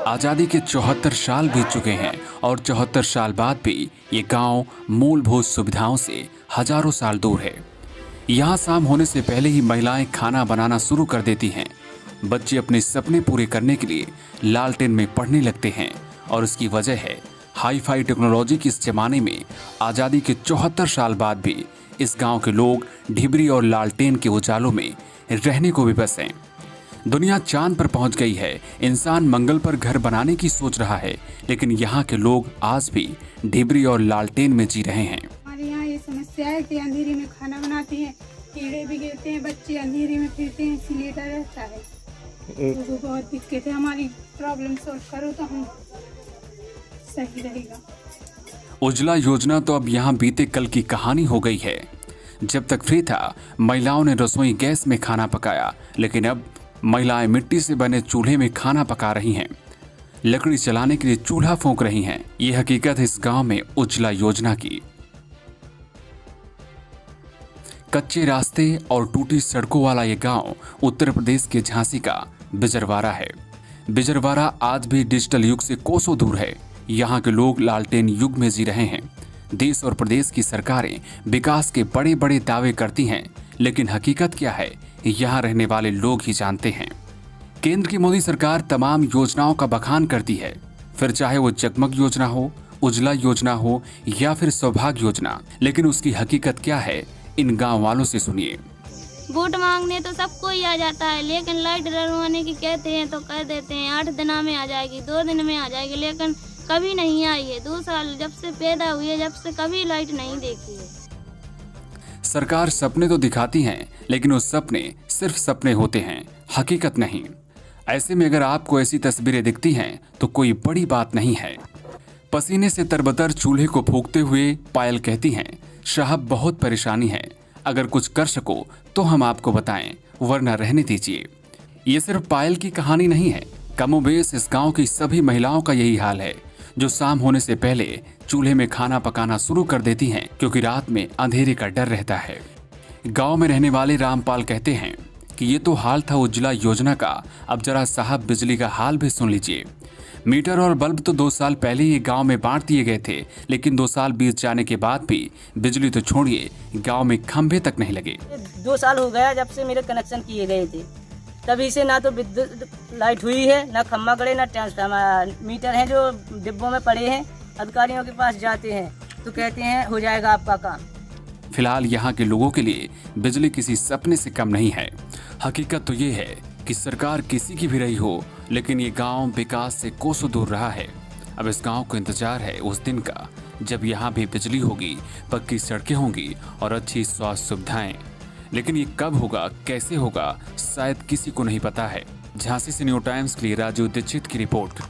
आज़ादी के 74 साल बीत चुके हैं और 74 साल बाद भी ये गांव मूलभूत सुविधाओं से हजारों साल दूर है। यहाँ शाम होने से पहले ही महिलाएं खाना बनाना शुरू कर देती हैं। बच्चे अपने सपने पूरे करने के लिए लालटेन में पढ़ने लगते हैं और इसकी वजह है हाई फाई टेक्नोलॉजी के इस जमाने में आज़ादी के 74 साल बाद भी इस गांव के लोग ढिबरी और लालटेन के उजालों में रहने को विवश हैं। दुनिया चांद पर पहुंच गई है, इंसान मंगल पर घर बनाने की सोच रहा है, लेकिन यहाँ के लोग आज भी ढिबरी और लालटेन में जी रहे हैं। हमारे यहाँ ये समस्या है कि अंधेरे में खाना बनाते हैं, कीड़े भी गिरते हैं, बच्चे अंधेरे में फिरते हैं, इसीलिए डर रहता है। तो बहुत दिक्कत है। हमारी प्रॉब्लम सॉल्व करो तो हम सही रहेगा। उज्ज्वला योजना तो अब यहाँ बीते कल की कहानी हो गई है। जब तक फ्री था, महिलाओं ने रसोई गैस में खाना पकाया, लेकिन अब महिलाएं मिट्टी से बने चूल्हे में खाना पका रही हैं, लकड़ी जलाने के लिए चूल्हा फूंक रही हैं। ये हकीकत है इस गांव में उज्ज्वला योजना की। कच्चे रास्ते और टूटी सड़कों वाला ये गांव उत्तर प्रदेश के झांसी का बिजरवाड़ा है। बिजरवाड़ा आज भी डिजिटल युग से कोसों दूर है। यहाँ के लोग लालटेन युग में जी रहे हैं। देश और प्रदेश की सरकारें विकास के बड़े बड़े दावे करती हैं, लेकिन हकीकत क्या है यहाँ रहने वाले लोग ही जानते हैं। केंद्र की मोदी सरकार तमाम योजनाओं का बखान करती है, फिर चाहे वो जगमग योजना हो, उज्ज्वला योजना हो या फिर सौभाग्य योजना, लेकिन उसकी हकीकत क्या है इन गाँव वालों से सुनिए। वोट मांगने तो सबको ही आ जाता है, लेकिन लाइट डलवाने की कहते हैं तो कह देते हैं 8 दिन में आ जाएगी, 2 दिन में आ जाएगी, लेकिन कभी नहीं आई है। 2 साल जब से पैदा हुई है, जब से कभी लाइट नहीं देखी है। सरकार सपने तो दिखाती है, लेकिन वो सपने सिर्फ सपने होते हैं, हकीकत नहीं। ऐसे में अगर आपको ऐसी तस्वीरें दिखती हैं तो कोई बड़ी बात नहीं है। पसीने से तरबतर चूल्हे को फूंकते हुए पायल कहती हैं, साहब बहुत परेशानी है, अगर कुछ कर सको तो हम आपको बताएं, वरना रहने दीजिए। ये सिर्फ पायल की कहानी नहीं है, कमोबेश इस गांव की सभी महिलाओं का यही हाल है, जो शाम होने से पहले चूल्हे में खाना पकाना शुरू कर देती हैं, क्योंकि रात में अंधेरे का डर रहता है। गांव में रहने वाले रामपाल कहते हैं कि ये तो हाल था उज्ज्वला योजना का, अब जरा साहब बिजली का हाल भी सुन लीजिए। मीटर और बल्ब तो 2 साल पहले ही गांव में बांट दिए गए थे, लेकिन 2 साल बीत जाने के बाद भी बिजली तो छोड़िए, गांव में खंभे तक नहीं लगे। 2 साल हो गया जब से मेरे कनेक्शन किए गए थे, तभी से ना तो विद्युत लाइट हुई है, ना खम्मा गड़े, ना ट्रांसफार्मर। मीटर हैं जो डिब्बों में पड़े हैं, अधिकारियों के पास जाते हैं तो कहते हैं हो जाएगा आपका काम। फिलहाल यहाँ के लोगों के लिए बिजली किसी सपने से कम नहीं है। हकीकत तो ये है कि सरकार किसी की भी रही हो, लेकिन ये गांव विकास से कोसों दूर रहा है। अब इस गांव को इंतजार है उस दिन का जब यहाँ भी बिजली होगी, पक्की सड़कें होंगी और अच्छी स्वास्थ्य सुविधाएं। लेकिन ये कब होगा, कैसे होगा, शायद किसी को नहीं पता है। झांसी से न्यू टाइम्स के लिए राजू दीक्षित की रिपोर्ट।